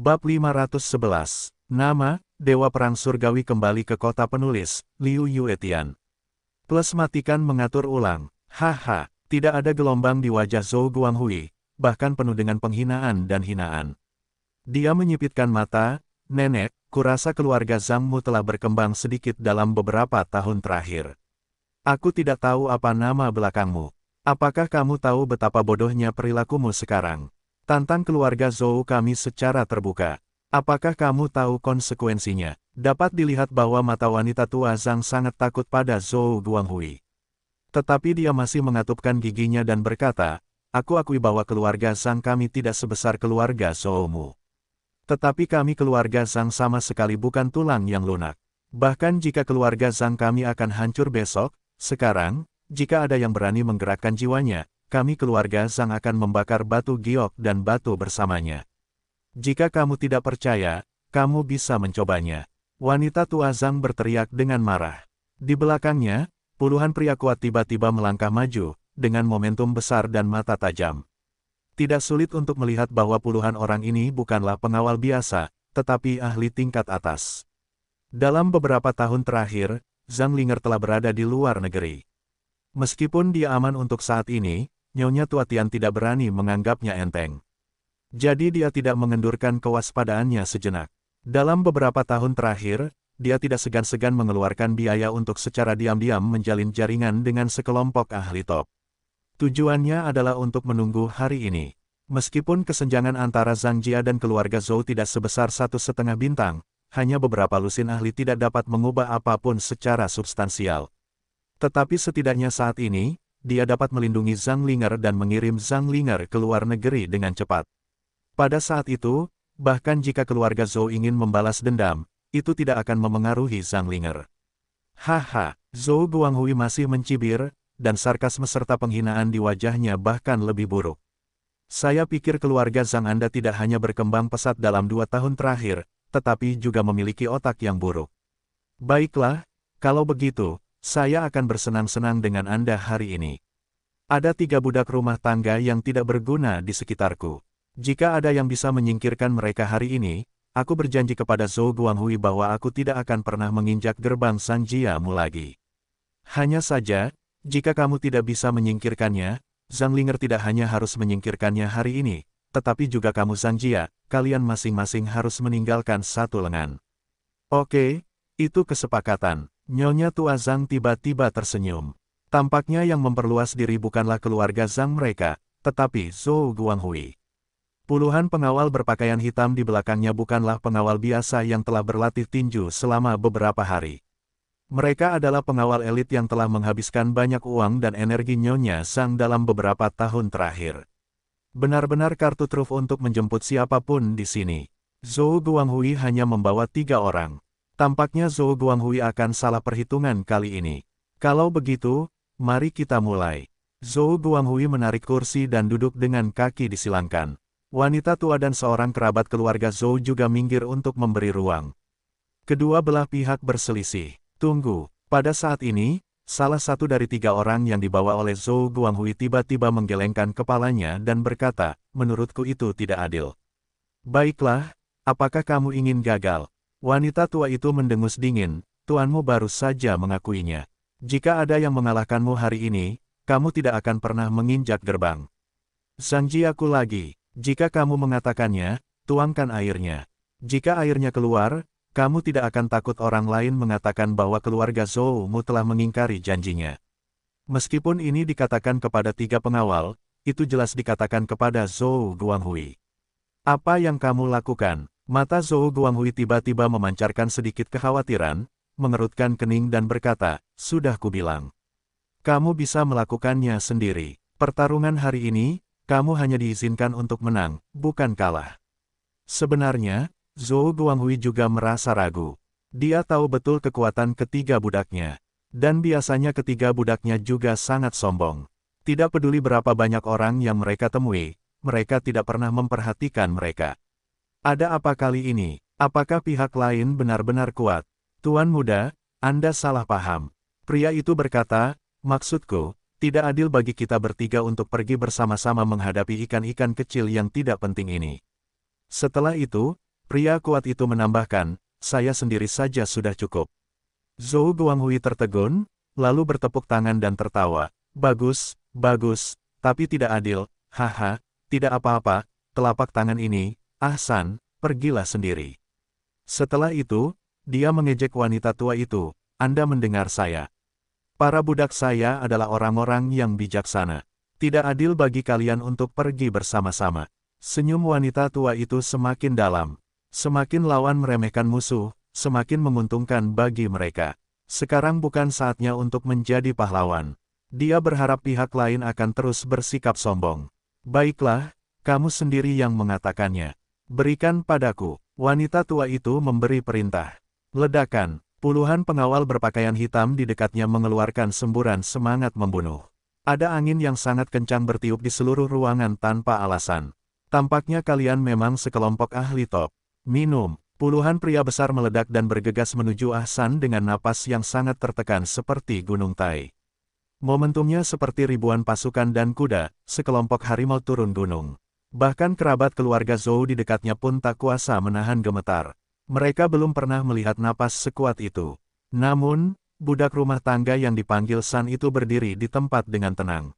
Bab 511. Nama, Dewa Perang Surgawi kembali ke kota penulis, Liu Yuetian. Plus matikan mengatur ulang. Haha, tidak ada gelombang di wajah Zhou Guanghui, bahkan penuh dengan penghinaan dan hinaan. Dia menyipitkan mata, nenek, kurasa keluarga Zhangmu telah berkembang sedikit dalam beberapa tahun terakhir. Aku tidak tahu apa nama belakangmu. Apakah kamu tahu betapa bodohnya perilakumu sekarang? Tantang keluarga Zhou kami secara terbuka. Apakah kamu tahu konsekuensinya? Dapat dilihat bahwa mata wanita tua Zhang sangat takut pada Zhou Guanghui. Tetapi dia masih mengatupkan giginya dan berkata, aku akui bahwa keluarga Zhang kami tidak sebesar keluarga Zhou-mu. Tetapi kami keluarga Zhang sama sekali bukan tulang yang lunak. Bahkan jika keluarga Zhang kami akan hancur besok, sekarang, jika ada yang berani menggerakkan jiwanya, kami keluarga Zhang akan membakar batu giok dan batu bersamanya. Jika kamu tidak percaya, kamu bisa mencobanya. Wanita tua Zhang berteriak dengan marah. Di belakangnya, puluhan pria kuat tiba-tiba melangkah maju, dengan momentum besar dan mata tajam. Tidak sulit untuk melihat bahwa puluhan orang ini bukanlah pengawal biasa, tetapi ahli tingkat atas. Dalam beberapa tahun terakhir, Zhang Linger telah berada di luar negeri. Meskipun dia aman untuk saat ini, Nyonya Tua Tian tidak berani menganggapnya enteng. Jadi dia tidak mengendurkan kewaspadaannya sejenak. Dalam beberapa tahun terakhir, dia tidak segan-segan mengeluarkan biaya untuk secara diam-diam menjalin jaringan dengan sekelompok ahli top. Tujuannya adalah untuk menunggu hari ini. Meskipun kesenjangan antara Zhang Jia dan keluarga Zhou tidak sebesar 1,5 bintang, hanya beberapa lusin ahli tidak dapat mengubah apapun secara substansial. Tetapi setidaknya saat ini, dia dapat melindungi Zhang Linger dan mengirim Zhang Linger ke luar negeri dengan cepat. Pada saat itu, bahkan jika keluarga Zhou ingin membalas dendam, itu tidak akan memengaruhi Zhang Linger. Haha, Zhou Guanghui masih mencibir, dan sarkasme serta penghinaan di wajahnya bahkan lebih buruk. Saya pikir keluarga Zhang Anda tidak hanya berkembang pesat dalam 2 tahun terakhir, tetapi juga memiliki otak yang buruk. Baiklah, kalau begitu, saya akan bersenang-senang dengan Anda hari ini. Ada 3 budak rumah tangga yang tidak berguna di sekitarku. Jika ada yang bisa menyingkirkan mereka hari ini, aku berjanji kepada Zhou Guanghui bahwa aku tidak akan pernah menginjak gerbang San Jia-mu lagi. Hanya saja, jika kamu tidak bisa menyingkirkannya, Zhang Linger tidak hanya harus menyingkirkannya hari ini, tetapi juga kamu Zhang Jia, kalian masing-masing harus meninggalkan satu lengan. Oke, itu kesepakatan. Nyonya Tua Zhang tiba-tiba tersenyum. Tampaknya yang memperluas diri bukanlah keluarga Zhang mereka, tetapi Zhou Guanghui. Puluhan pengawal berpakaian hitam di belakangnya bukanlah pengawal biasa yang telah berlatih tinju selama beberapa hari. Mereka adalah pengawal elit yang telah menghabiskan banyak uang dan energi Nyonya Zhang dalam beberapa tahun terakhir. Benar-benar kartu truf untuk menjemput siapapun di sini. Zhou Guanghui hanya membawa 3 orang. Tampaknya Zhou Guanghui akan salah perhitungan kali ini. Kalau begitu, mari kita mulai. Zhou Guanghui menarik kursi dan duduk dengan kaki disilangkan. Wanita tua dan seorang kerabat keluarga Zhou juga minggir untuk memberi ruang. Kedua belah pihak berselisih. Tunggu, pada saat ini, salah satu dari 3 orang yang dibawa oleh Zhou Guanghui tiba-tiba menggelengkan kepalanya dan berkata, menurutku itu tidak adil. Baiklah, apakah kamu ingin gagal? Wanita tua itu mendengus dingin, tuanmu baru saja mengakuinya. Jika ada yang mengalahkanmu hari ini, kamu tidak akan pernah menginjak gerbang. Zhang Jiaku lagi. Jika kamu mengatakannya, tuangkan airnya. Jika airnya keluar, kamu tidak akan takut orang lain mengatakan bahwa keluarga Zhou-mu telah mengingkari janjinya. Meskipun ini dikatakan kepada 3 pengawal, itu jelas dikatakan kepada Zhou Guanghui. Apa yang kamu lakukan? Mata Zhou Guanghui tiba-tiba memancarkan sedikit kekhawatiran, mengerutkan kening dan berkata, sudah kubilang. Kamu bisa melakukannya sendiri. Pertarungan hari ini, kamu hanya diizinkan untuk menang, bukan kalah. Sebenarnya, Zhou Guanghui juga merasa ragu. Dia tahu betul kekuatan ketiga budaknya. Dan biasanya ketiga budaknya juga sangat sombong. Tidak peduli berapa banyak orang yang mereka temui, mereka tidak pernah memperhatikan mereka. Ada apa kali ini? Apakah pihak lain benar-benar kuat? Tuan muda, Anda salah paham. Pria itu berkata, maksudku, tidak adil bagi kita bertiga untuk pergi bersama-sama menghadapi ikan-ikan kecil yang tidak penting ini. Setelah itu, Pria kuat itu menambahkan, saya sendiri saja sudah cukup. Zhou Guanghui tertegun, lalu bertepuk tangan dan tertawa. Bagus, bagus, tapi tidak adil, haha, tidak apa-apa, telapak tangan ini, Ahsan, pergilah sendiri. Setelah itu, dia mengejek wanita tua itu, Anda mendengar saya. Para budak saya adalah orang-orang yang bijaksana. Tidak adil bagi kalian untuk pergi bersama-sama. Senyum wanita tua itu semakin dalam. Semakin lawan meremehkan musuh, semakin menguntungkan bagi mereka. Sekarang bukan saatnya untuk menjadi pahlawan. Dia berharap pihak lain akan terus bersikap sombong. Baiklah, kamu sendiri yang mengatakannya. Berikan padaku. Wanita tua itu memberi perintah. Ledakan. Puluhan pengawal berpakaian hitam di dekatnya mengeluarkan semburan semangat membunuh. Ada angin yang sangat kencang bertiup di seluruh ruangan tanpa alasan. Tampaknya kalian memang sekelompok ahli top. Minum. Puluhan pria besar meledak dan bergegas menuju Ahsan dengan napas yang sangat tertekan seperti gunung Tai. Momentumnya seperti ribuan pasukan dan kuda, sekelompok harimau turun gunung. Bahkan kerabat keluarga Zhou di dekatnya pun tak kuasa menahan gemetar. Mereka belum pernah melihat napas sekuat itu. Namun, budak rumah tangga yang dipanggil San itu berdiri di tempat dengan tenang.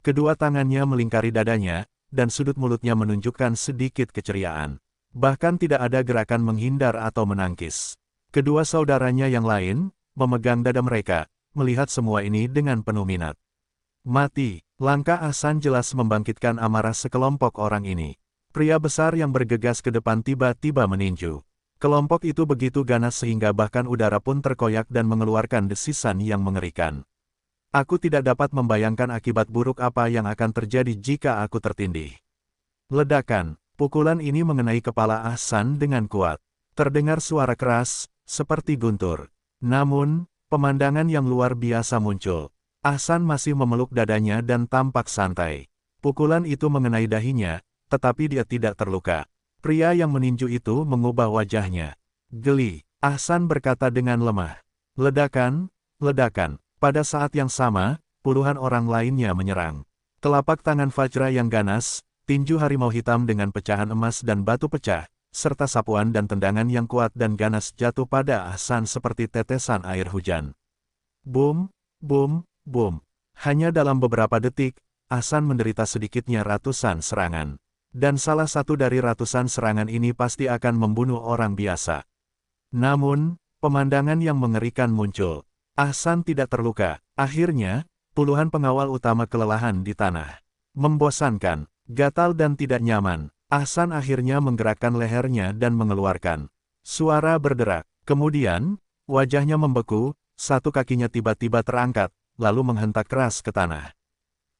Kedua tangannya melingkari dadanya, dan sudut mulutnya menunjukkan sedikit keceriaan. Bahkan tidak ada gerakan menghindar atau menangkis. Kedua saudaranya yang lain, memegang dada mereka, melihat semua ini dengan penuh minat. Mati, langkah Ahsan jelas membangkitkan amarah sekelompok orang ini. Pria besar yang bergegas ke depan tiba-tiba meninju. Kelompok itu begitu ganas sehingga bahkan udara pun terkoyak dan mengeluarkan desisan yang mengerikan. Aku tidak dapat membayangkan akibat buruk apa yang akan terjadi jika aku tertindih. Ledakan, pukulan ini mengenai kepala Ahsan dengan kuat. Terdengar suara keras, seperti guntur. Namun, pemandangan yang luar biasa muncul. Ahsan masih memeluk dadanya dan tampak santai. Pukulan itu mengenai dahinya, tetapi dia tidak terluka. Pria yang meninju itu mengubah wajahnya. Geli, Ahsan berkata dengan lemah. Ledakan, ledakan. Pada saat yang sama, puluhan orang lainnya menyerang. Telapak tangan Vajra yang ganas, tinju harimau hitam dengan pecahan emas dan batu pecah, serta sapuan dan tendangan yang kuat dan ganas jatuh pada Ahsan seperti tetesan air hujan. Boom, boom, boom. Hanya dalam beberapa detik, Ahsan menderita sedikitnya ratusan serangan. Dan salah satu dari ratusan serangan ini pasti akan membunuh orang biasa. Namun, pemandangan yang mengerikan muncul. Ahsan tidak terluka. Akhirnya, puluhan pengawal utama kelelahan di tanah. Membosankan, gatal dan tidak nyaman. Ahsan akhirnya menggerakkan lehernya dan mengeluarkan suara berderak. Kemudian, wajahnya membeku, satu kakinya tiba-tiba terangkat, lalu menghentak keras ke tanah.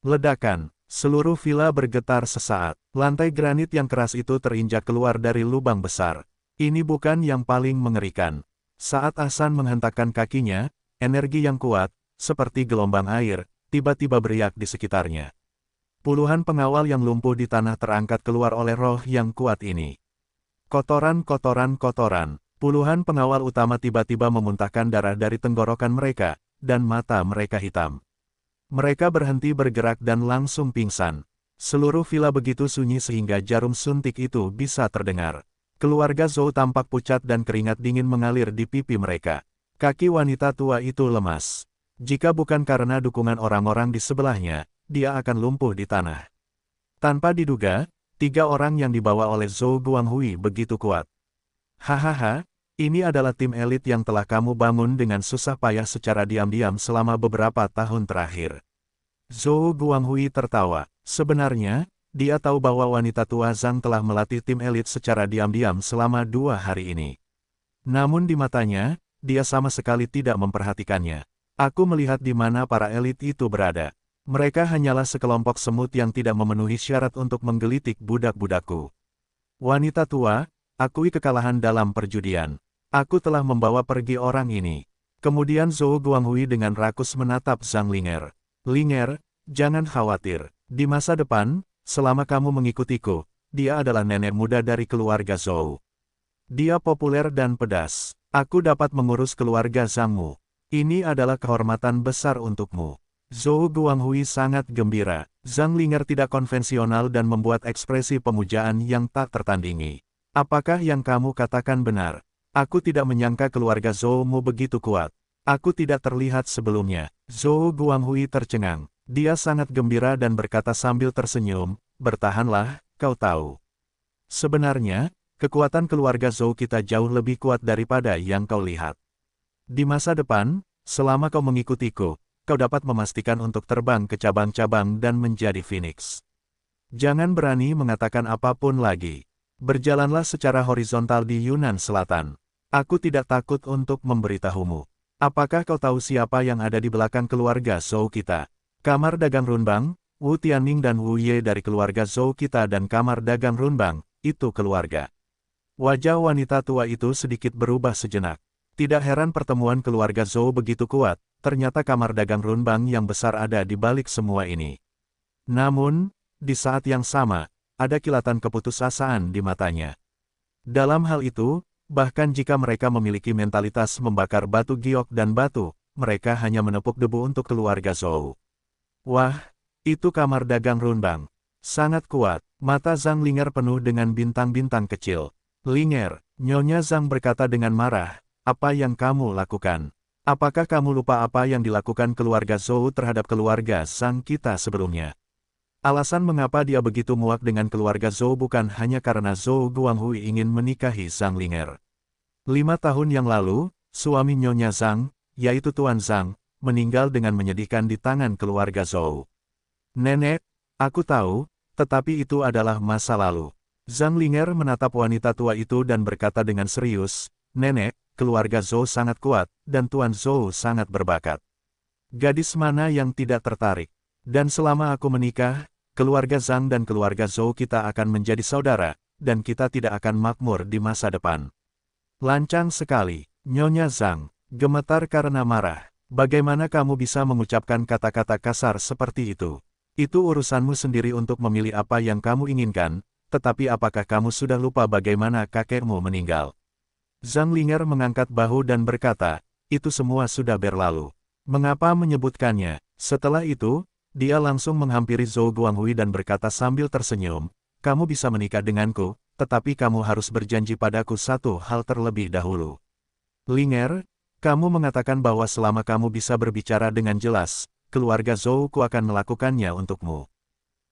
Ledakan, seluruh villa bergetar sesaat. Lantai granit yang keras itu terinjak keluar dari lubang besar. Ini bukan yang paling mengerikan. Saat Ahsan menghentakkan kakinya, energi yang kuat, seperti gelombang air, tiba-tiba beriak di sekitarnya. Puluhan pengawal yang lumpuh di tanah terangkat keluar oleh roh yang kuat ini. Kotoran, kotoran, kotoran. Puluhan pengawal utama tiba-tiba memuntahkan darah dari tenggorokan mereka, dan mata mereka hitam. Mereka berhenti bergerak dan langsung pingsan. Seluruh villa begitu sunyi sehingga jarum suntik itu bisa terdengar. Keluarga Zhou tampak pucat dan keringat dingin mengalir di pipi mereka. Kaki wanita tua itu lemas. Jika bukan karena dukungan orang-orang di sebelahnya, dia akan lumpuh di tanah. Tanpa diduga, 3 orang yang dibawa oleh Zhou Guanghui begitu kuat. Hahaha, ini adalah tim elit yang telah kamu bangun dengan susah payah secara diam-diam selama beberapa tahun terakhir. Zhou Guanghui tertawa. Sebenarnya, dia tahu bahwa wanita tua Zhang telah melatih tim elit secara diam-diam selama 2 hari ini. Namun di matanya, dia sama sekali tidak memperhatikannya. Aku melihat di mana para elit itu berada. Mereka hanyalah sekelompok semut yang tidak memenuhi syarat untuk menggelitik budak-budakku. Wanita tua, akui kekalahan dalam perjudian. Aku telah membawa pergi orang ini. Kemudian Zhou Guanghui dengan rakus menatap Zhang Linger. Linger, jangan khawatir. Di masa depan, selama kamu mengikutiku, dia adalah nenek muda dari keluarga Zhou. Dia populer dan pedas. Aku dapat mengurus keluarga Zhangmu. Ini adalah kehormatan besar untukmu. Zhou Guanghui sangat gembira. Zhang Linger tidak konvensional dan membuat ekspresi pemujaan yang tak tertandingi. Apakah yang kamu katakan benar? Aku tidak menyangka keluarga Zhou-mu begitu kuat. Aku tidak terlihat sebelumnya. Zhou Guanghui tercengang. Dia sangat gembira dan berkata sambil tersenyum, bertahanlah, kau tahu. Sebenarnya, kekuatan keluarga Zhou kita jauh lebih kuat daripada yang kau lihat. Di masa depan, selama kau mengikutiku, kau dapat memastikan untuk terbang ke cabang-cabang dan menjadi Phoenix. Jangan berani mengatakan apapun lagi. Berjalanlah secara horizontal di Yunnan Selatan. Aku tidak takut untuk memberitahumu. Apakah kau tahu siapa yang ada di belakang keluarga Zhou kita? Kamar Dagang Runbang, Wu Tianning dan Wu Ye dari keluarga Zhou kita dan Kamar Dagang Runbang, itu keluarga. Wajah wanita tua itu sedikit berubah sejenak. Tidak heran pertemuan keluarga Zhou begitu kuat, ternyata Kamar Dagang Runbang yang besar ada di balik semua ini. Namun, di saat yang sama, ada kilatan keputusasaan di matanya. Dalam hal itu, bahkan jika mereka memiliki mentalitas membakar batu giok dan batu, mereka hanya menepuk debu untuk keluarga Zhou. Wah, itu Kamar Dagang Runbang. Sangat kuat, mata Zhang Linger penuh dengan bintang-bintang kecil. Linger, Nyonya Zhang berkata dengan marah, apa yang kamu lakukan? Apakah kamu lupa apa yang dilakukan keluarga Zhou terhadap keluarga Zhang kita sebelumnya? Alasan mengapa dia begitu muak dengan keluarga Zhou bukan hanya karena Zhou Guanghui ingin menikahi Zhang Linger. 5 tahun yang lalu, suami Nyonya Zhang, yaitu Tuan Zhang, meninggal dengan menyedihkan di tangan keluarga Zhou. Nenek, aku tahu, tetapi itu adalah masa lalu. Zhang Linger menatap wanita tua itu dan berkata dengan serius, Nenek, keluarga Zhou sangat kuat, dan Tuan Zhou sangat berbakat. Gadis mana yang tidak tertarik? Dan selama aku menikah, keluarga Zhang dan keluarga Zhou kita akan menjadi saudara, dan kita tidak akan makmur di masa depan. Lancang sekali, Nyonya Zhang, gemetar karena marah. Bagaimana kamu bisa mengucapkan kata-kata kasar seperti itu? Itu urusanmu sendiri untuk memilih apa yang kamu inginkan, tetapi apakah kamu sudah lupa bagaimana kakekmu meninggal? Zhang Linger mengangkat bahu dan berkata, itu semua sudah berlalu. Mengapa menyebutkannya? Setelah itu, dia langsung menghampiri Zhou Guanghui dan berkata sambil tersenyum, kamu bisa menikah denganku, tetapi kamu harus berjanji padaku satu hal terlebih dahulu. Linger, kamu mengatakan bahwa selama kamu bisa berbicara dengan jelas, keluarga Zhou ku akan melakukannya untukmu.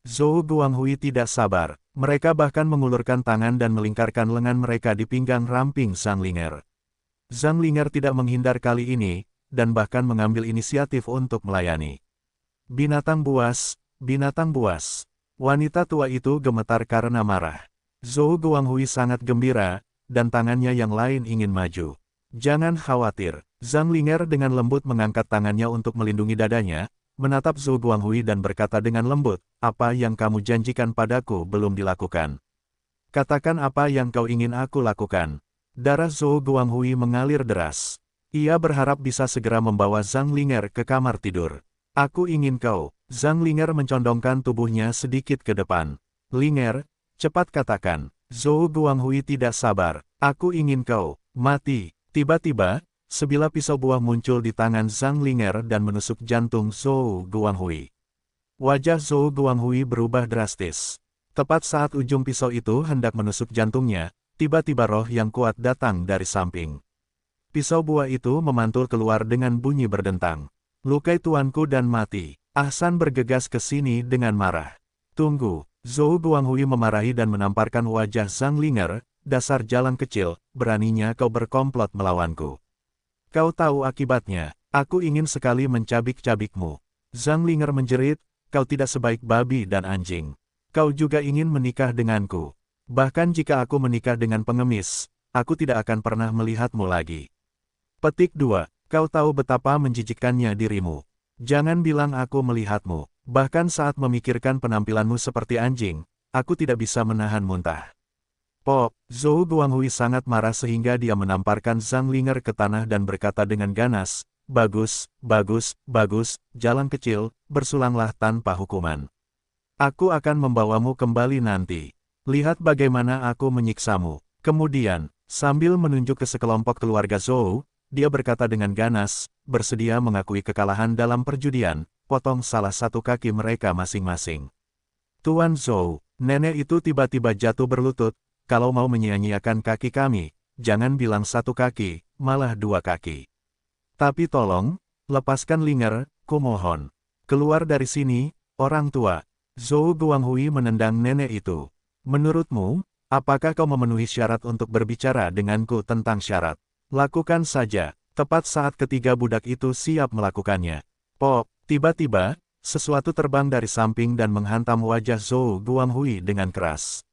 Zhou Guanghui tidak sabar, mereka bahkan mengulurkan tangan dan melingkarkan lengan mereka di pinggang ramping Zhang Linger. Zhang Linger tidak menghindar kali ini, dan bahkan mengambil inisiatif untuk melayani. Binatang buas, binatang buas. Wanita tua itu gemetar karena marah. Zhou Guanghui sangat gembira, dan tangannya yang lain ingin maju. Jangan khawatir, Zhang Linger dengan lembut mengangkat tangannya untuk melindungi dadanya, menatap Zhou Guanghui dan berkata dengan lembut, apa yang kamu janjikan padaku belum dilakukan. Katakan apa yang kau ingin aku lakukan. Darah Zhou Guanghui mengalir deras. Ia berharap bisa segera membawa Zhang Linger ke kamar tidur. Aku ingin kau. Zhang Linger mencondongkan tubuhnya sedikit ke depan. Linger, cepat katakan. Zhou Guanghui tidak sabar. Aku ingin kau mati. Tiba-tiba, sebilah pisau buah muncul di tangan Zhang Linger dan menusuk jantung Zhou Guanghui. Wajah Zhou Guanghui berubah drastis. Tepat saat ujung pisau itu hendak menusuk jantungnya, tiba-tiba roh yang kuat datang dari samping. Pisau buah itu memantul keluar dengan bunyi berdentang. Lukai tuanku dan mati. Ahsan bergegas ke sini dengan marah. Tunggu. Zhou Guanghui memarahi dan menamparkan wajah Zhang Linger, dasar jalan kecil, beraninya kau berkomplot melawanku. Kau tahu akibatnya, aku ingin sekali mencabik-cabikmu. Zhang Linger menjerit, kau tidak sebaik babi dan anjing. Kau juga ingin menikah denganku. Bahkan jika aku menikah dengan pengemis, aku tidak akan pernah melihatmu lagi. Petik 2. Kau tahu betapa menjijikkannya dirimu. Jangan bilang aku melihatmu. Bahkan saat memikirkan penampilanmu seperti anjing, aku tidak bisa menahan muntah. Pop, Zhou Guanghui sangat marah sehingga dia menamparkan Zhang Linger ke tanah dan berkata dengan ganas, bagus, bagus, bagus, jalan kecil, bersulanglah tanpa hukuman. Aku akan membawamu kembali nanti. Lihat bagaimana aku menyiksamu. Kemudian, sambil menunjuk ke sekelompok keluarga Zhou, dia berkata dengan ganas, bersedia mengakui kekalahan dalam perjudian, potong salah satu kaki mereka masing-masing. Tuan Zhou, nenek itu tiba-tiba jatuh berlutut, kalau mau menyia-nyiakan kaki kami, jangan bilang 1 kaki, malah 2 kaki. Tapi tolong, lepaskan Linger, kumohon. Keluar dari sini, orang tua. Zhou Guanghui menendang nenek itu. Menurutmu, apakah kau memenuhi syarat untuk berbicara denganku tentang syarat? Lakukan saja. Tepat saat ketiga budak itu siap melakukannya. Pop, tiba-tiba, sesuatu terbang dari samping dan menghantam wajah Zhou Guanghui dengan keras.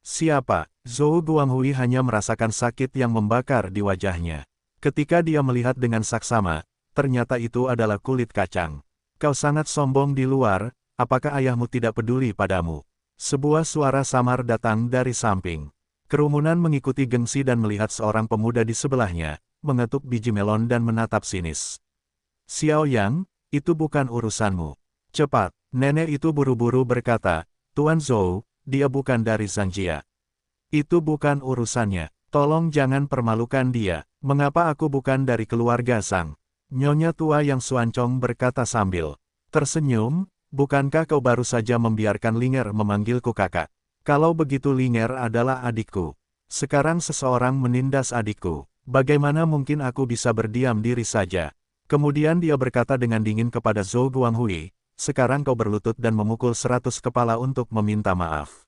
Siapa? Zhou Guanghui hanya merasakan sakit yang membakar di wajahnya. Ketika dia melihat dengan saksama, ternyata itu adalah kulit kacang. Kau sangat sombong di luar, apakah ayahmu tidak peduli padamu? Sebuah suara samar datang dari samping. Kerumunan mengikuti gengsi dan melihat seorang pemuda di sebelahnya, mengetuk biji melon dan menatap sinis. Xiao Yang, itu bukan urusanmu. Cepat, nenek itu buru-buru berkata, Tuan Zhou, dia bukan dari Zanjia. Itu bukan urusannya, tolong jangan permalukan dia, mengapa aku bukan dari keluarga Zhang? Nyonya tua yang suancong berkata sambil tersenyum, bukankah kau baru saja membiarkan Linger memanggilku kakak? Kalau begitu Linger adalah adikku. Sekarang seseorang menindas adikku, bagaimana mungkin aku bisa berdiam diri saja? Kemudian dia berkata dengan dingin kepada Zhou Guanghui, sekarang kau berlutut dan memukul 100 kepala untuk meminta maaf.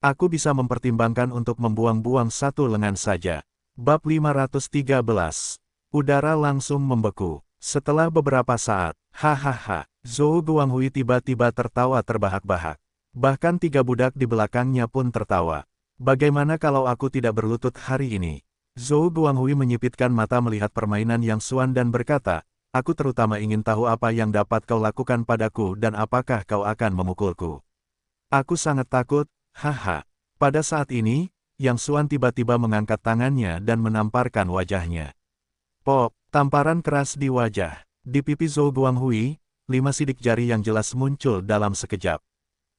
Aku bisa mempertimbangkan untuk membuang-buang 1 lengan saja. Bab 513. Udara langsung membeku. Setelah beberapa saat, hahaha, Zhou Guanghui tiba-tiba tertawa terbahak-bahak. Bahkan 3 budak di belakangnya pun tertawa. Bagaimana kalau aku tidak berlutut hari ini? Zhou Guanghui menyipitkan mata melihat permainan Yang Xuan dan berkata, aku terutama ingin tahu apa yang dapat kau lakukan padaku dan apakah kau akan memukulku. Aku sangat takut, haha. Pada saat ini, Yang Xuan tiba-tiba mengangkat tangannya dan menamparkan wajahnya. Pop, tamparan keras di wajah. Di pipi Zhou Guanghui, 5 sidik jari yang jelas muncul dalam sekejap.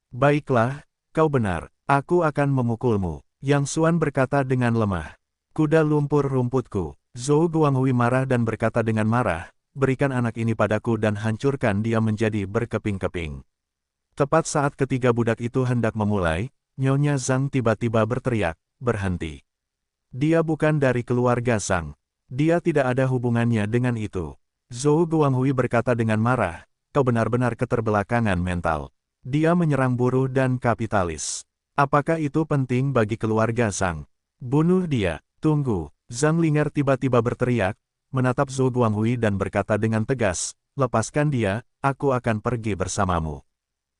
Baiklah, kau benar, aku akan memukulmu. Yang Xuan berkata dengan lemah. Kuda lumpur rumputku. Zhou Guanghui marah dan berkata dengan marah, berikan anak ini padaku dan hancurkan dia menjadi berkeping-keping. Tepat saat ketiga budak itu hendak memulai, Nyonya Zhang tiba-tiba berteriak, berhenti. Dia bukan dari keluarga Zhang. Dia tidak ada hubungannya dengan itu. Zhou Guanghui berkata dengan marah, kau benar-benar keterbelakangan mental. Dia menyerang buruh dan kapitalis. Apakah itu penting bagi keluarga Zhang? Bunuh dia. Tunggu, Zhang Linger tiba-tiba berteriak, menatap Zhou Guanghui dan berkata dengan tegas, lepaskan dia, aku akan pergi bersamamu.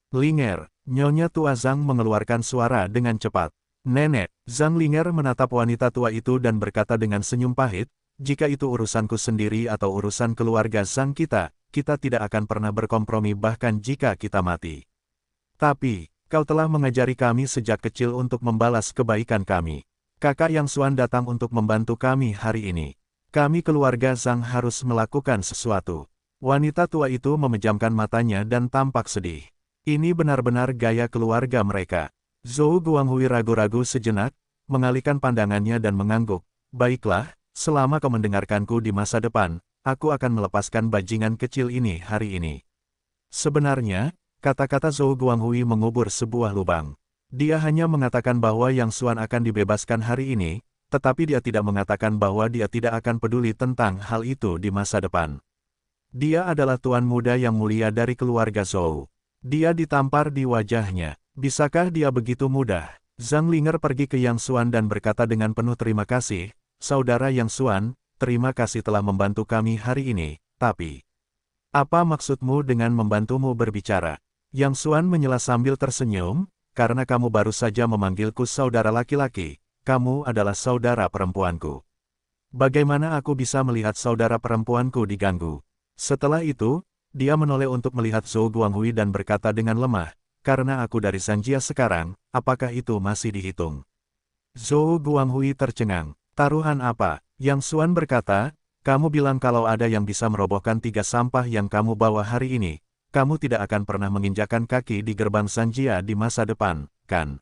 Linger, Nyonya tua Zhang mengeluarkan suara dengan cepat. Nenek, Zhang Linger menatap wanita tua itu dan berkata dengan senyum pahit, jika itu urusanku sendiri atau urusan keluarga Zhang kita tidak akan pernah berkompromi bahkan jika kita mati. Tapi, kau telah mengajari kami sejak kecil untuk membalas kebaikan kami. Kakak Yang Xuan datang untuk membantu kami hari ini. Kami keluarga Zhang harus melakukan sesuatu. Wanita tua itu memejamkan matanya dan tampak sedih. Ini benar-benar gaya keluarga mereka. Zhou Guanghui ragu-ragu sejenak, mengalihkan pandangannya dan mengangguk. Baiklah, selama kau mendengarkanku di masa depan, aku akan melepaskan bajingan kecil ini hari ini. Sebenarnya, kata-kata Zhou Guanghui mengubur sebuah lubang. Dia hanya mengatakan bahwa Yang Xuan akan dibebaskan hari ini, tetapi dia tidak mengatakan bahwa dia tidak akan peduli tentang hal itu di masa depan. Dia adalah tuan muda yang mulia dari keluarga Zhou. Dia ditampar di wajahnya. Bisakah dia begitu mudah? Zhang Linger pergi ke Yang Xuan dan berkata dengan penuh terima kasih, Saudara Yang Xuan, terima kasih telah membantu kami hari ini, tapi... Apa maksudmu dengan membantumu berbicara? Yang Xuan menyela sambil tersenyum, karena kamu baru saja memanggilku saudara laki-laki, kamu adalah saudara perempuanku. Bagaimana aku bisa melihat saudara perempuanku diganggu? Setelah itu, dia menoleh untuk melihat Zhou Guanghui dan berkata dengan lemah, karena aku dari Zanjia sekarang, apakah itu masih dihitung? Zhou Guanghui tercengang. Taruhan apa? Yang Xuan berkata, kamu bilang kalau ada yang bisa merobohkan 3 sampah yang kamu bawa hari ini, kamu tidak akan pernah menginjakkan kaki di gerbang Zanjia di masa depan, kan?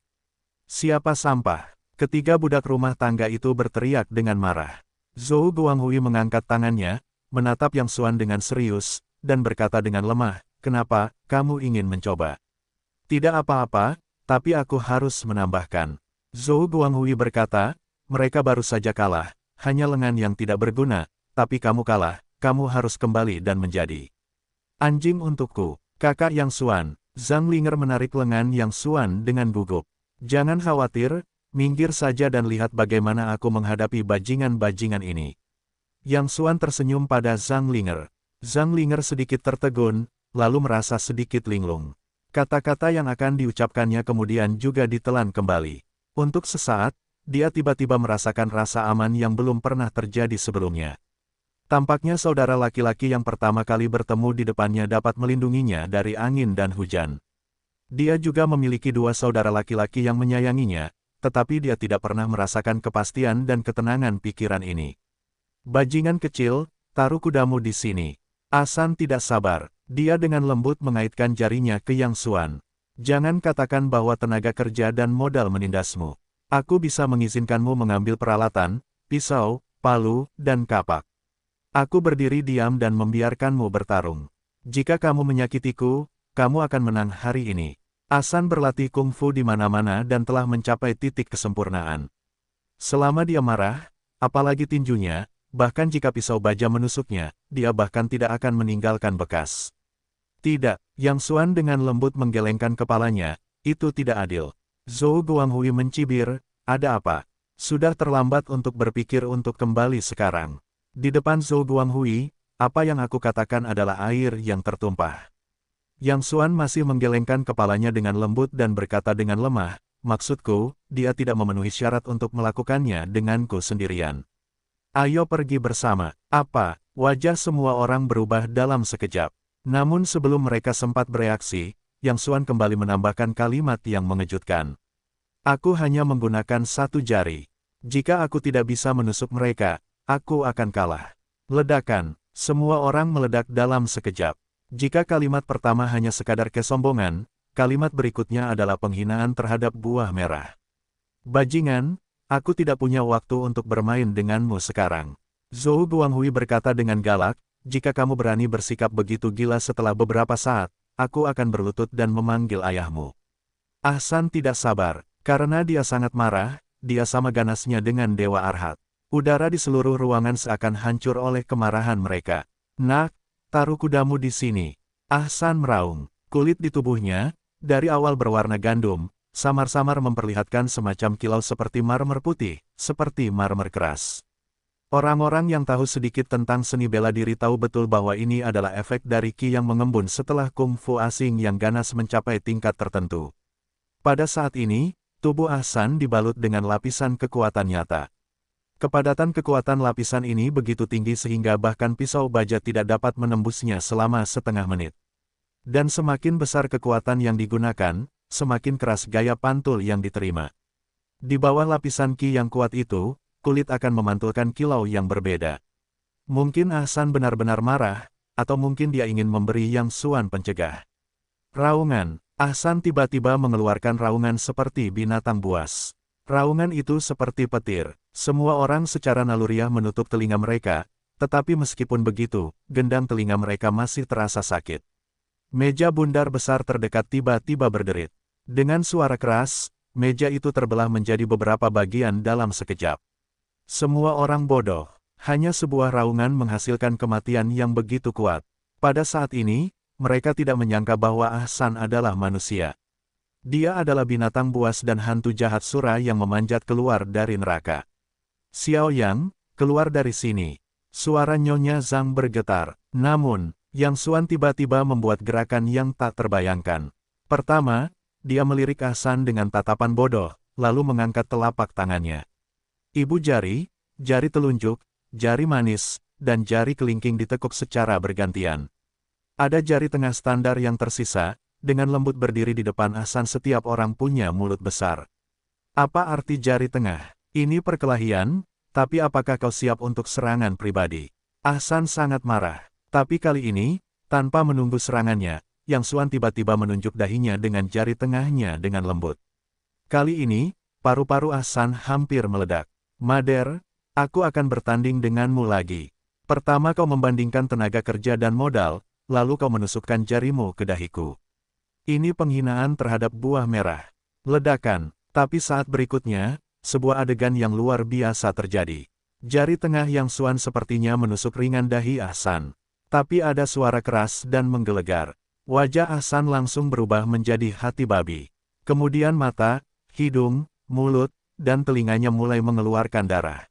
Siapa sampah? Ketiga budak rumah tangga itu berteriak dengan marah. Zhou Guanghui mengangkat tangannya, menatap Yang Xuan dengan serius, dan berkata dengan lemah, kenapa, kamu ingin mencoba? Tidak apa-apa, tapi aku harus menambahkan. Zhou Guanghui berkata, mereka baru saja kalah, hanya lengan yang tidak berguna, tapi kamu kalah, kamu harus kembali dan menjadi anjing untukku. Kakak Yang Xuan, Zhang Linger menarik lengan Yang Xuan dengan gugup. Jangan khawatir, minggir saja dan lihat bagaimana aku menghadapi bajingan-bajingan ini. Yang Xuan tersenyum pada Zhang Linger. Zhang Linger sedikit tertegun, lalu merasa sedikit linglung. Kata-kata yang akan diucapkannya kemudian juga ditelan kembali. Untuk sesaat, dia tiba-tiba merasakan rasa aman yang belum pernah terjadi sebelumnya. Tampaknya saudara laki-laki yang pertama kali bertemu di depannya dapat melindunginya dari angin dan hujan. Dia juga memiliki dua saudara laki-laki yang menyayanginya, tetapi dia tidak pernah merasakan kepastian dan ketenangan pikiran ini. Bajingan kecil, taruh kudamu di sini. Ahsan tidak sabar. Dia dengan lembut mengaitkan jarinya ke Yang Xuan. Jangan katakan bahwa tenaga kerja dan modal menindasmu. Aku bisa mengizinkanmu mengambil peralatan, pisau, palu, dan kapak. Aku berdiri diam dan membiarkanmu bertarung. Jika kamu menyakitiku, kamu akan menang hari ini. Ahsan berlatih kungfu di mana-mana dan telah mencapai titik kesempurnaan. Selama dia marah, apalagi tinjunya, bahkan jika pisau baja menusuknya, dia bahkan tidak akan meninggalkan bekas. Tidak, Yang Xuan dengan lembut menggelengkan kepalanya, itu tidak adil. Zhou Guanghui mencibir, ada apa? Sudah terlambat untuk berpikir untuk kembali sekarang. Di depan Zhou Guanghui, apa yang aku katakan adalah air yang tertumpah. Yang Xuan masih menggelengkan kepalanya dengan lembut dan berkata dengan lemah, maksudku, dia tidak memenuhi syarat untuk melakukannya denganku sendirian. Ayo pergi bersama. Apa? Wajah semua orang berubah dalam sekejap. Namun sebelum mereka sempat bereaksi, Yang Xuan kembali menambahkan kalimat yang mengejutkan. Aku hanya menggunakan satu jari. Jika aku tidak bisa menusuk mereka, aku akan kalah. Ledakan. Semua orang meledak dalam sekejap. Jika kalimat pertama hanya sekadar kesombongan, kalimat berikutnya adalah penghinaan terhadap buah merah. Bajingan, aku tidak punya waktu untuk bermain denganmu sekarang. Zhou Guanghui berkata dengan galak, jika kamu berani bersikap begitu gila setelah beberapa saat, aku akan berlutut dan memanggil ayahmu. Ahsan tidak sabar, karena dia sangat marah, dia sama ganasnya dengan Dewa Arhat. Udara di seluruh ruangan seakan hancur oleh kemarahan mereka. Nak, taruh kudamu di sini. Ahsan meraung. Kulit di tubuhnya, dari awal berwarna gandum, samar-samar memperlihatkan semacam kilau seperti marmer putih, seperti marmer keras. Orang-orang yang tahu sedikit tentang seni bela diri tahu betul bahwa ini adalah efek dari ki yang mengembun setelah kungfu asing yang ganas mencapai tingkat tertentu. Pada saat ini, tubuh Ahsan dibalut dengan lapisan kekuatan nyata. Kepadatan kekuatan lapisan ini begitu tinggi sehingga bahkan pisau baja tidak dapat menembusnya selama setengah menit. Dan semakin besar kekuatan yang digunakan, semakin keras gaya pantul yang diterima. Di bawah lapisan ki yang kuat itu, kulit akan memantulkan kilau yang berbeda. Mungkin Ahsan benar-benar marah, atau mungkin dia ingin memberi Yang Xuan pencegah. Raungan. Ahsan tiba-tiba mengeluarkan raungan seperti binatang buas. Raungan itu seperti petir. Semua orang secara naluriah menutup telinga mereka, tetapi meskipun begitu, gendang telinga mereka masih terasa sakit. Meja bundar besar terdekat tiba-tiba berderit. Dengan suara keras, meja itu terbelah menjadi beberapa bagian dalam sekejap. Semua orang bodoh. Hanya sebuah raungan menghasilkan kematian yang begitu kuat. Pada saat ini, mereka tidak menyangka bahwa Ahsan adalah manusia. Dia adalah binatang buas dan hantu jahat sura yang memanjat keluar dari neraka. Xiao Yang, keluar dari sini. Suara Nyonya Zhang bergetar. Namun, Yang Xuan tiba-tiba membuat gerakan yang tak terbayangkan. Pertama, dia melirik Ahsan dengan tatapan bodoh, lalu mengangkat telapak tangannya. Ibu jari, jari telunjuk, jari manis, dan jari kelingking ditekuk secara bergantian. Ada jari tengah standar yang tersisa, dengan lembut berdiri di depan Ahsan. Setiap orang punya mulut besar. Apa arti jari tengah? Ini perkelahian, tapi apakah kau siap untuk serangan pribadi? Ahsan sangat marah. Tapi kali ini, tanpa menunggu serangannya, Yang Xuan tiba-tiba menunjuk dahinya dengan jari tengahnya dengan lembut. Kali ini, paru-paru Ahsan hampir meledak. Mader, aku akan bertanding denganmu lagi. Pertama kau membandingkan tenaga kerja dan modal, lalu kau menusukkan jarimu ke dahiku. Ini penghinaan terhadap buah merah. Ledakan. Tapi saat berikutnya, sebuah adegan yang luar biasa terjadi. Jari tengah Yang Xuan sepertinya menusuk ringan dahi Ahsan. Tapi ada suara keras dan menggelegar. Wajah Ahsan langsung berubah menjadi hati babi. Kemudian mata, hidung, mulut, dan telinganya mulai mengeluarkan darah.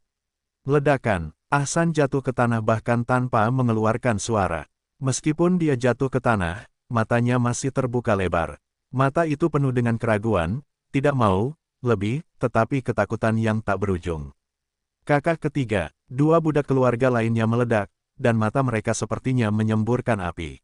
Ledakan, Ahsan jatuh ke tanah bahkan tanpa mengeluarkan suara. Meskipun dia jatuh ke tanah, matanya masih terbuka lebar. Mata itu penuh dengan keraguan, tidak mau, lebih, tetapi ketakutan yang tak berujung. Kakak ketiga, dua budak keluarga lainnya meledak, dan mata mereka sepertinya menyemburkan api.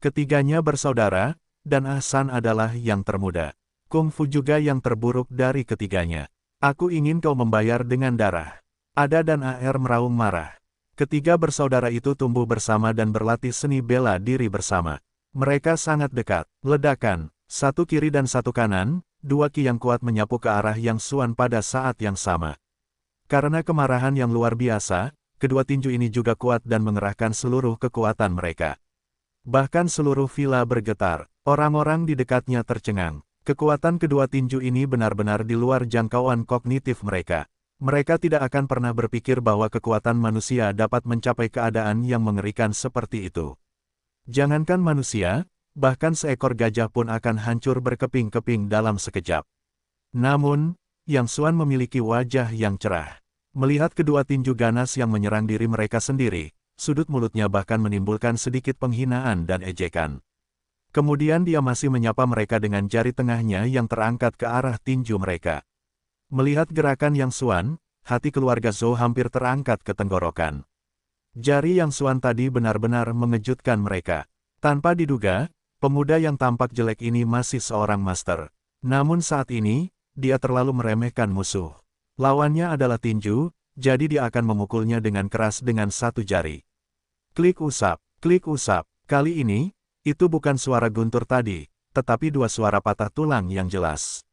Ketiganya bersaudara, dan Ahsan adalah yang termuda. Kung Fu juga yang terburuk dari ketiganya. Aku ingin kau membayar dengan darah. Ada dan AR meraung marah. Ketiga bersaudara itu tumbuh bersama dan berlatih seni bela diri bersama. Mereka sangat dekat. Ledakan, satu kiri dan satu kanan, dua ki yang kuat menyapu ke arah Yang Xuan pada saat yang sama. Karena kemarahan yang luar biasa, kedua tinju ini juga kuat dan mengerahkan seluruh kekuatan mereka. Bahkan seluruh villa bergetar, orang-orang di dekatnya tercengang. Kekuatan kedua tinju ini benar-benar di luar jangkauan kognitif mereka. Mereka tidak akan pernah berpikir bahwa kekuatan manusia dapat mencapai keadaan yang mengerikan seperti itu. Jangankan manusia, bahkan seekor gajah pun akan hancur berkeping-keping dalam sekejap. Namun, Yang Xuan memiliki wajah yang cerah. Melihat kedua tinju ganas yang menyerang diri mereka sendiri, sudut mulutnya bahkan menimbulkan sedikit penghinaan dan ejekan. Kemudian dia masih menyapa mereka dengan jari tengahnya yang terangkat ke arah tinju mereka. Melihat gerakan Yang Xuan, hati keluarga Zhou hampir terangkat ke tenggorokan. Jari Yang Xuan tadi benar-benar mengejutkan mereka. Tanpa diduga, pemuda yang tampak jelek ini masih seorang master. Namun saat ini, dia terlalu meremehkan musuh. Lawannya adalah tinju, jadi dia akan memukulnya dengan keras dengan satu jari. Klik usap, kali ini, itu bukan suara guntur tadi, tetapi dua suara patah tulang yang jelas.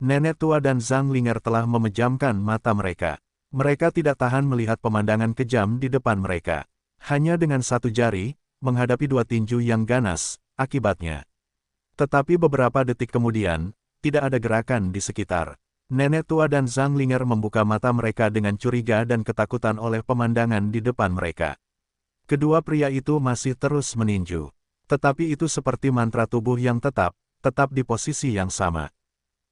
Nenek tua dan Zhang Linger telah memejamkan mata mereka. Mereka tidak tahan melihat pemandangan kejam di depan mereka. Hanya dengan satu jari, menghadapi dua tinju yang ganas, akibatnya. Tetapi beberapa detik kemudian, tidak ada gerakan di sekitar. Nenek tua dan Zhang Linger membuka mata mereka dengan curiga dan ketakutan oleh pemandangan di depan mereka. Kedua pria itu masih terus meninju. Tetapi itu seperti mantra tubuh yang tetap di posisi yang sama.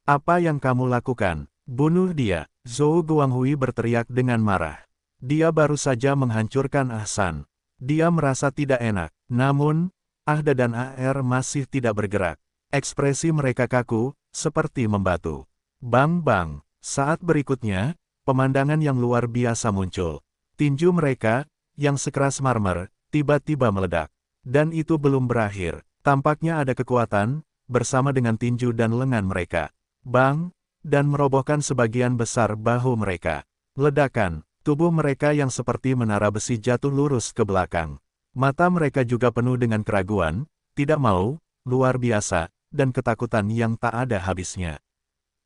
Apa yang kamu lakukan? Bunuh dia, Zhou Guanghui berteriak dengan marah. Dia baru saja menghancurkan Ahsan. Dia merasa tidak enak, namun, Ahda dan AR masih tidak bergerak. Ekspresi mereka kaku, seperti membatu. Bang-bang, saat berikutnya, pemandangan yang luar biasa muncul. Tinju mereka, yang sekeras marmer, tiba-tiba meledak. Dan itu belum berakhir, tampaknya ada kekuatan, bersama dengan tinju dan lengan mereka. Bang, dan merobohkan sebagian besar bahu mereka. Ledakan. Tubuh mereka yang seperti menara besi jatuh lurus ke belakang. Mata mereka juga penuh dengan keraguan, tidak mau, luar biasa, dan ketakutan yang tak ada habisnya.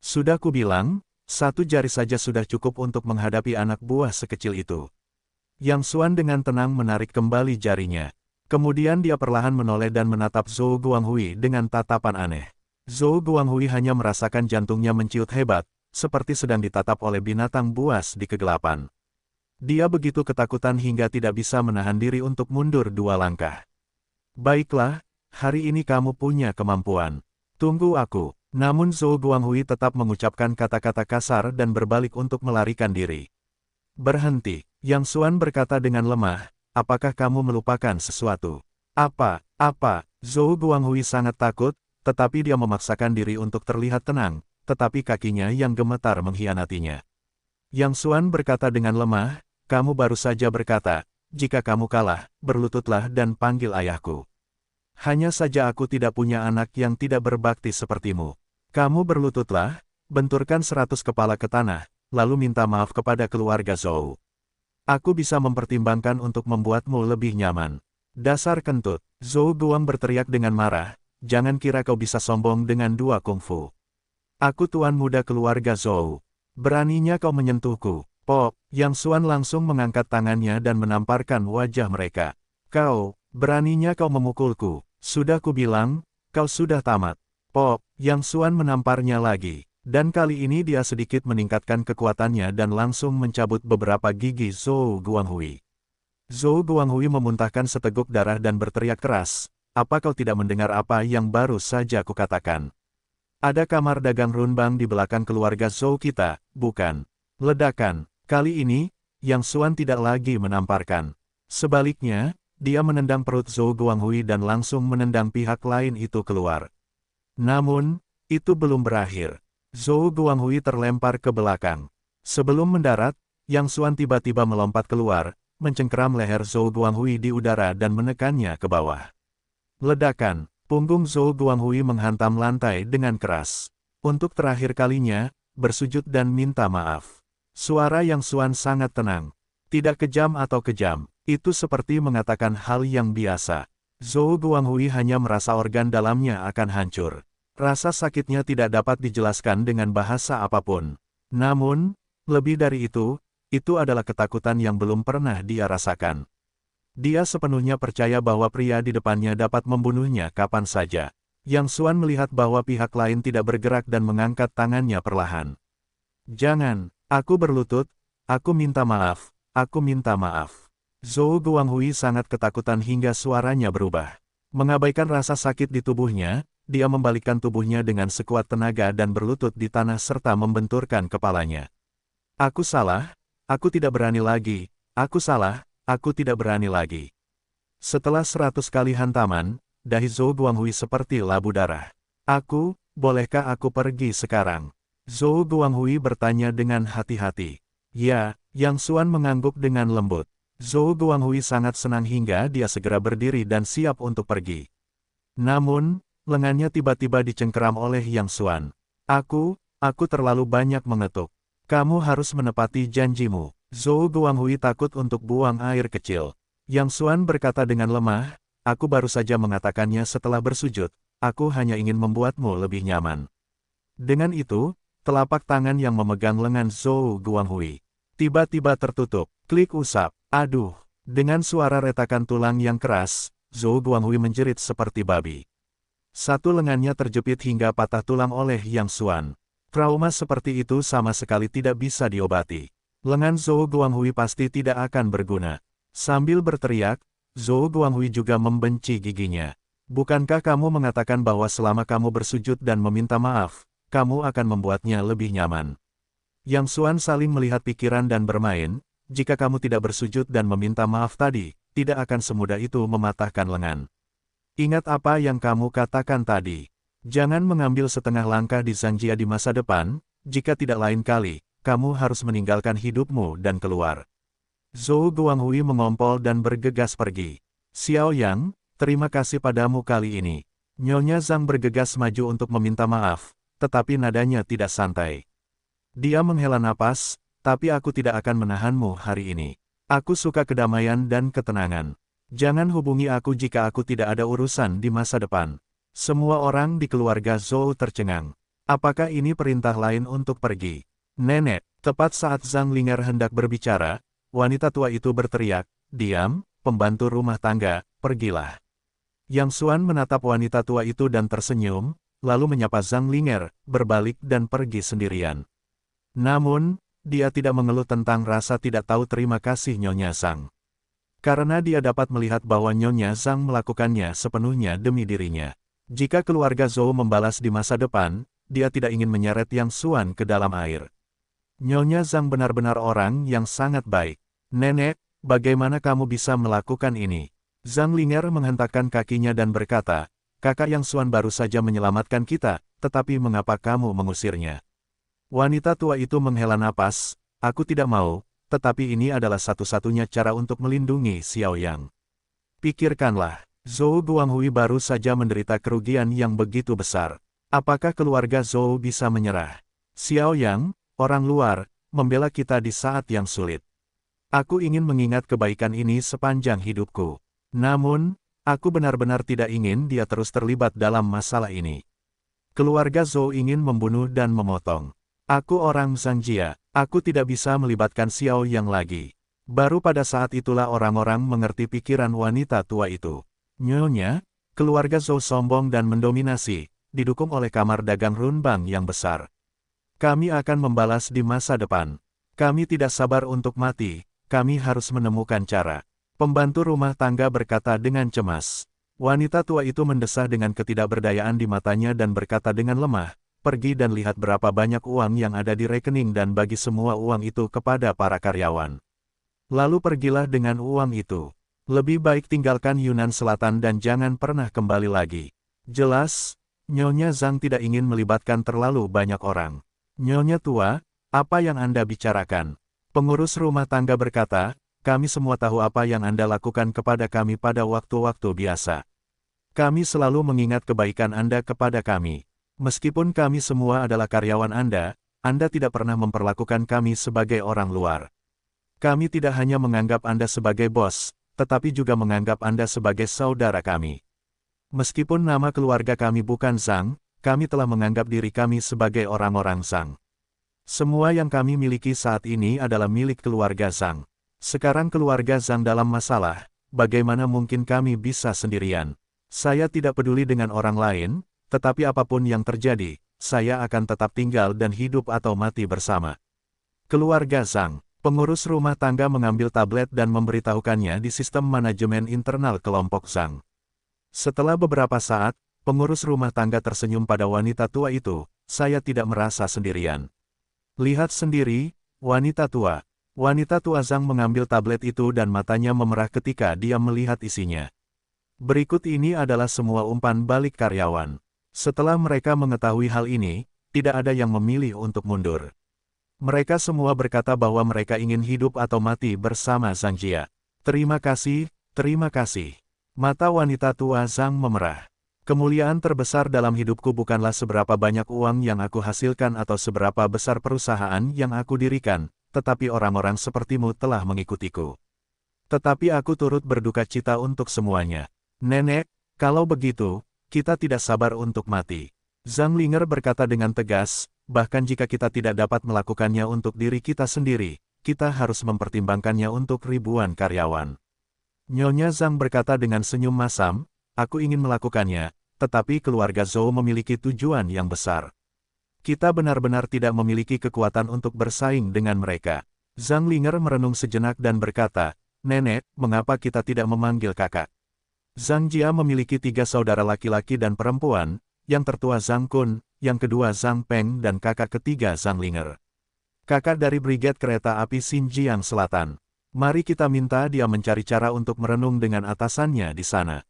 Sudah kubilang, satu jari saja sudah cukup untuk menghadapi anak buah sekecil itu. Yang Xuan dengan tenang menarik kembali jarinya. Kemudian dia perlahan menoleh dan menatap Zhou Guanghui dengan tatapan aneh. Zhou Guanghui hanya merasakan jantungnya menciut hebat, seperti sedang ditatap oleh binatang buas di kegelapan. Dia begitu ketakutan hingga tidak bisa menahan diri untuk mundur dua langkah. Baiklah, hari ini kamu punya kemampuan. Tunggu aku. Namun Zhou Guanghui tetap mengucapkan kata-kata kasar dan berbalik untuk melarikan diri. Berhenti, Yang Xuan berkata dengan lemah, apakah kamu melupakan sesuatu? Apa? Zhou Guanghui sangat takut, tetapi dia memaksakan diri untuk terlihat tenang, tetapi kakinya yang gemetar mengkhianatinya. Yang Xuan berkata dengan lemah, kamu baru saja berkata, jika kamu kalah, berlututlah dan panggil ayahku. Hanya saja aku tidak punya anak yang tidak berbakti sepertimu. Kamu berlututlah, benturkan 100 kepala ke tanah, lalu minta maaf kepada keluarga Zhou. Aku bisa mempertimbangkan untuk membuatmu lebih nyaman. Dasar kentut, Zhou Guang berteriak dengan marah, jangan kira kau bisa sombong dengan dua kungfu. Aku tuan muda keluarga Zhou. Beraninya kau menyentuhku. Pop, Yang Xuan langsung mengangkat tangannya dan menamparkan wajah mereka. Kau, beraninya kau memukulku. Sudah kubilang, kau sudah tamat. Pop, Yang Xuan menamparnya lagi. Dan kali ini dia sedikit meningkatkan kekuatannya dan langsung mencabut beberapa gigi Zhou Guanghui. Zhou Guanghui memuntahkan seteguk darah dan berteriak keras, "Apa kau tidak mendengar apa yang baru saja kukatakan? Ada kamar dagang runbang di belakang keluarga Zhou kita, bukan?" Ledakan. Kali ini, Yang Xuan tidak lagi menamparkan. Sebaliknya, dia menendang perut Zhou Guanghui dan langsung menendang pihak lain itu keluar. Namun, itu belum berakhir. Zhou Guanghui terlempar ke belakang. Sebelum mendarat, Yang Xuan tiba-tiba melompat keluar, mencengkeram leher Zhou Guanghui di udara dan menekannya ke bawah. Ledakan, punggung Zhou Guanghui menghantam lantai dengan keras. Untuk terakhir kalinya, bersujud dan minta maaf. Suara Yang Xuan sangat tenang. Tidak kejam atau kejam, itu seperti mengatakan hal yang biasa. Zhou Guanghui hanya merasa organ dalamnya akan hancur. Rasa sakitnya tidak dapat dijelaskan dengan bahasa apapun. Namun, lebih dari itu adalah ketakutan yang belum pernah dia rasakan. Dia sepenuhnya percaya bahwa pria di depannya dapat membunuhnya kapan saja. Yang Xuan melihat bahwa pihak lain tidak bergerak dan mengangkat tangannya perlahan. "Jangan, aku berlutut, aku minta maaf, aku minta maaf." Zhou Guanghui sangat ketakutan hingga suaranya berubah. Mengabaikan rasa sakit di tubuhnya, dia membalikkan tubuhnya dengan sekuat tenaga dan berlutut di tanah serta membenturkan kepalanya. "Aku salah, aku tidak berani lagi, aku salah, aku tidak berani lagi." Setelah 100 kali hantaman, dahi Zhou Guanghui seperti labu darah. Bolehkah aku pergi sekarang?" Zhou Guanghui bertanya dengan hati-hati. "Ya," Yang Xuan mengangguk dengan lembut. Zhou Guanghui sangat senang hingga dia segera berdiri dan siap untuk pergi. Namun, lengannya tiba-tiba dicengkeram oleh Yang Xuan. Aku terlalu banyak mengetuk. Kamu harus menepati janjimu." Zhou Guanghui takut untuk buang air kecil. Yang Xuan berkata dengan lemah, "Aku baru saja mengatakannya setelah bersujud, aku hanya ingin membuatmu lebih nyaman." Dengan itu, telapak tangan yang memegang lengan Zhou Guanghui tiba-tiba tertutup. Klik usap. "Aduh!" Dengan suara retakan tulang yang keras, Zhou Guanghui menjerit seperti babi. Satu lengannya terjepit hingga patah tulang oleh Yang Xuan. Trauma seperti itu sama sekali tidak bisa diobati. Lengan Zhou Guanghui pasti tidak akan berguna. Sambil berteriak, Zhou Guanghui juga membenci giginya. "Bukankah kamu mengatakan bahwa selama kamu bersujud dan meminta maaf, kamu akan membuatnya lebih nyaman?" Yang Xuan saling melihat pikiran dan bermain, "Jika kamu tidak bersujud dan meminta maaf tadi, tidak akan semudah itu mematahkan lengan. Ingat apa yang kamu katakan tadi. Jangan mengambil setengah langkah di Zhangjia di masa depan, jika tidak lain kali, kamu harus meninggalkan hidupmu dan keluar." Zhou Guanghui mengompol dan bergegas pergi. "Xiao Yang, terima kasih padamu kali ini." Nyonya Zhang bergegas maju untuk meminta maaf, tetapi nadanya tidak santai. Dia menghela napas, "Tapi aku tidak akan menahanmu hari ini. Aku suka kedamaian dan ketenangan. Jangan hubungi aku jika aku tidak ada urusan di masa depan." Semua orang di keluarga Zhou tercengang. Apakah ini perintah lain untuk pergi? "Nenek!" Tepat saat Zhang Linger hendak berbicara, wanita tua itu berteriak, "Diam, pembantu rumah tangga, pergilah." Yang Xuan menatap wanita tua itu dan tersenyum, lalu menyapa Zhang Linger, berbalik dan pergi sendirian. Namun, dia tidak mengeluh tentang rasa tidak tahu terima kasih Nyonya Zhang. Karena dia dapat melihat bahwa Nyonya Zhang melakukannya sepenuhnya demi dirinya. Jika keluarga Zhou membalas di masa depan, dia tidak ingin menyeret Yang Xuan ke dalam air. Nyonya Zhang benar-benar orang yang sangat baik. "Nenek, bagaimana kamu bisa melakukan ini?" Zhang Linger menghentakkan kakinya dan berkata, "Kakak Yang Xuan baru saja menyelamatkan kita, tetapi mengapa kamu mengusirnya?" Wanita tua itu menghela napas, "Aku tidak mau, tetapi ini adalah satu-satunya cara untuk melindungi Xiao Yang." Pikirkanlah, Zhou Guanghui baru saja menderita kerugian yang begitu besar. Apakah keluarga Zhou bisa menyerah? Xiao Yang, orang luar, membela kita di saat yang sulit. Aku ingin mengingat kebaikan ini sepanjang hidupku. Namun, aku benar-benar tidak ingin dia terus terlibat dalam masalah ini. Keluarga Zhou ingin membunuh dan memotong. Aku orang Zhangjia, aku tidak bisa melibatkan Xiao Yang lagi. Baru pada saat itulah orang-orang mengerti pikiran wanita tua itu. Nyonya, keluarga Zhou sombong dan mendominasi, didukung oleh kamar dagang runbang yang besar. Kami akan membalas di masa depan. Kami tidak sabar untuk mati, kami harus menemukan cara. Pembantu rumah tangga berkata dengan cemas. Wanita tua itu mendesah dengan ketidakberdayaan di matanya dan berkata dengan lemah, pergi dan lihat berapa banyak uang yang ada di rekening dan bagi semua uang itu kepada para karyawan. Lalu pergilah dengan uang itu. Lebih baik tinggalkan Yunan Selatan dan jangan pernah kembali lagi. Jelas, Nyonya Zhang tidak ingin melibatkan terlalu banyak orang. Nyonya tua, apa yang Anda bicarakan? Pengurus rumah tangga berkata, kami semua tahu apa yang Anda lakukan kepada kami pada waktu-waktu biasa. Kami selalu mengingat kebaikan Anda kepada kami. Meskipun kami semua adalah karyawan Anda tidak pernah memperlakukan kami sebagai orang luar. Kami tidak hanya menganggap Anda sebagai bos, tetapi juga menganggap Anda sebagai saudara kami. Meskipun nama keluarga kami bukan Zhang, kami telah menganggap diri kami sebagai orang-orang Zhang. Semua yang kami miliki saat ini adalah milik keluarga Zhang. Sekarang keluarga Zhang dalam masalah, bagaimana mungkin kami bisa sendirian? Saya tidak peduli dengan orang lain, tetapi apapun yang terjadi, saya akan tetap tinggal dan hidup atau mati bersama. Keluarga Zhang, pengurus rumah tangga mengambil tablet dan memberitahukannya di sistem manajemen internal kelompok Zhang. Setelah beberapa saat, pengurus rumah tangga tersenyum pada wanita tua itu, saya tidak merasa sendirian. Lihat sendiri, wanita tua. Wanita tua Zhang mengambil tablet itu dan matanya memerah ketika dia melihat isinya. Berikut ini adalah semua umpan balik karyawan. Setelah mereka mengetahui hal ini, tidak ada yang memilih untuk mundur. Mereka semua berkata bahwa mereka ingin hidup atau mati bersama Zhang Jia. Terima kasih, terima kasih. Mata wanita tua Zhang memerah. Kemuliaan terbesar dalam hidupku bukanlah seberapa banyak uang yang aku hasilkan atau seberapa besar perusahaan yang aku dirikan, tetapi orang-orang sepertimu telah mengikutiku. Tetapi aku turut berduka cita untuk semuanya. Nenek, kalau begitu, kita tidak sabar untuk mati. Zhang Linger berkata dengan tegas, bahkan jika kita tidak dapat melakukannya untuk diri kita sendiri, kita harus mempertimbangkannya untuk ribuan karyawan. Nyonya Zhang berkata dengan senyum masam, aku ingin melakukannya, tetapi keluarga Zhou memiliki tujuan yang besar. Kita benar-benar tidak memiliki kekuatan untuk bersaing dengan mereka. Zhang Linger merenung sejenak dan berkata, Nenek, mengapa kita tidak memanggil kakak? Zhang Jia memiliki 3 saudara laki-laki dan perempuan, yang tertua Zhang Kun, yang kedua Zhang Peng dan kakak ketiga Zhang Linger. Kakak dari Brigade Kereta Api Xinjiang Selatan. Mari kita minta dia mencari cara untuk merenung dengan atasannya di sana.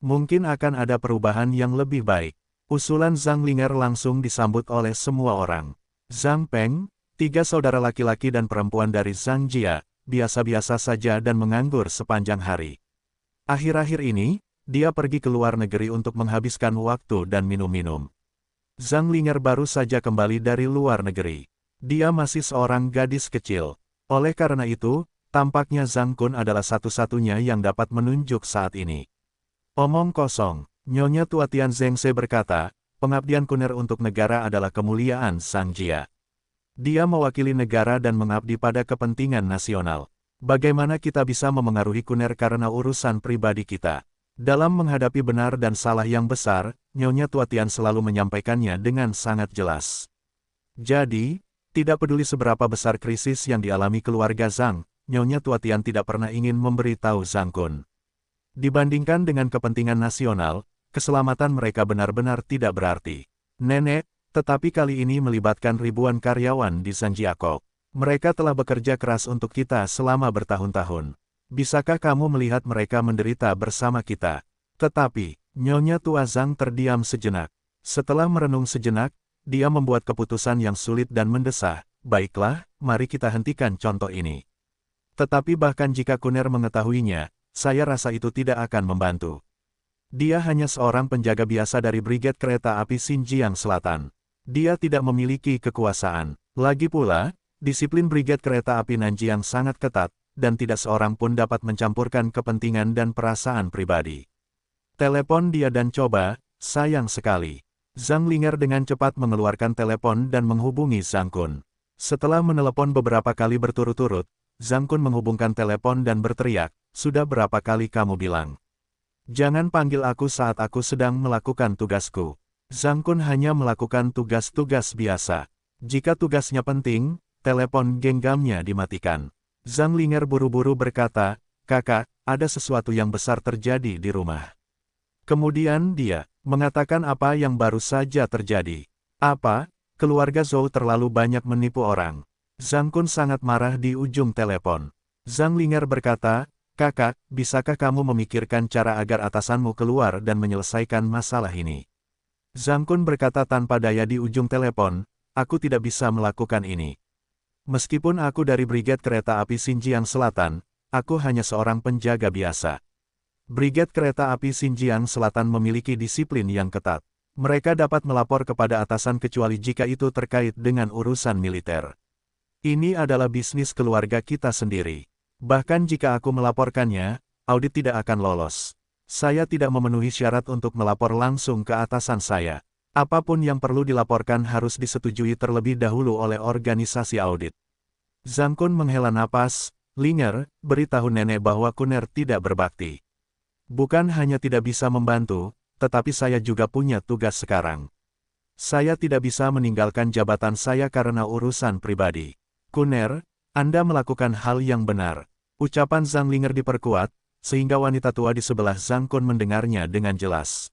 Mungkin akan ada perubahan yang lebih baik. Usulan Zhang Linger langsung disambut oleh semua orang. Zhang Peng, 3 saudara laki-laki dan perempuan dari Zhang Jia, biasa-biasa saja dan menganggur sepanjang hari. Akhir-akhir ini, dia pergi ke luar negeri untuk menghabiskan waktu dan minum-minum. Zhang Linger baru saja kembali dari luar negeri. Dia masih seorang gadis kecil. Oleh karena itu, tampaknya Zhang Kun adalah satu-satunya yang dapat menunjuk saat ini. Omong kosong, Nyonya Tua Tian Zhengse berkata, pengabdian kuner untuk negara adalah kemuliaan Zhang Jia. Dia mewakili negara dan mengabdi pada kepentingan nasional. Bagaimana kita bisa memengaruhi kuner karena urusan pribadi kita? Dalam menghadapi benar dan salah yang besar, Nyonya Tua Tian selalu menyampaikannya dengan sangat jelas. Jadi, tidak peduli seberapa besar krisis yang dialami keluarga Zhang, Nyonya Tua Tian tidak pernah ingin memberitahu Zhang Kun. Dibandingkan dengan kepentingan nasional, keselamatan mereka benar-benar tidak berarti. Nenek, tetapi kali ini melibatkan ribuan karyawan di Zhangjiakou. Mereka telah bekerja keras untuk kita selama bertahun-tahun. Bisakah kamu melihat mereka menderita bersama kita? Tetapi, Nyonya Tua Zhang terdiam sejenak. Setelah merenung sejenak, dia membuat keputusan yang sulit dan mendesah. Baiklah, mari kita hentikan contoh ini. Tetapi bahkan jika kuner mengetahuinya, saya rasa itu tidak akan membantu. Dia hanya seorang penjaga biasa dari Brigade Kereta Api Xinjiang Selatan. Dia tidak memiliki kekuasaan. Lagi pula, disiplin Brigade Kereta Api Nanjiang sangat ketat, dan tidak seorang pun dapat mencampurkan kepentingan dan perasaan pribadi. Telepon dia dan coba, sayang sekali. Zhang Linger dengan cepat mengeluarkan telepon dan menghubungi Zhang Kun. Setelah menelepon beberapa kali berturut-turut, Zhang Kun menghubungkan telepon dan berteriak, sudah berapa kali kamu bilang? Jangan panggil aku saat aku sedang melakukan tugasku. Zhang Kun hanya melakukan tugas-tugas biasa. Jika tugasnya penting, telepon genggamnya dimatikan. Zhang Linger buru-buru berkata, "Kakak, ada sesuatu yang besar terjadi di rumah." Kemudian dia mengatakan apa yang baru saja terjadi. Apa? Keluarga Zhou terlalu banyak menipu orang. Zhang Kun sangat marah di ujung telepon. Zhang Linger berkata, "Kakak, bisakah kamu memikirkan cara agar atasanmu keluar dan menyelesaikan masalah ini?" Zhang Kun berkata tanpa daya di ujung telepon, "Aku tidak bisa melakukan ini. Meskipun aku dari Brigade Kereta Api Xinjiang Selatan, aku hanya seorang penjaga biasa." Brigade Kereta Api Xinjiang Selatan memiliki disiplin yang ketat. Mereka dapat melapor kepada atasan kecuali jika itu terkait dengan urusan militer. Ini adalah bisnis keluarga kita sendiri. Bahkan jika aku melaporkannya, audit tidak akan lolos. Saya tidak memenuhi syarat untuk melapor langsung ke atasan saya. Apapun yang perlu dilaporkan harus disetujui terlebih dahulu oleh organisasi audit. Zhang Kun menghela napas, "Linger, beritahu nenek bahwa Kun'er tidak berbakti. Bukan hanya tidak bisa membantu, tetapi saya juga punya tugas sekarang. Saya tidak bisa meninggalkan jabatan saya karena urusan pribadi." "Kun'er, Anda melakukan hal yang benar." Ucapan Zhang Linger diperkuat, sehingga wanita tua di sebelah Zhang Kun mendengarnya dengan jelas.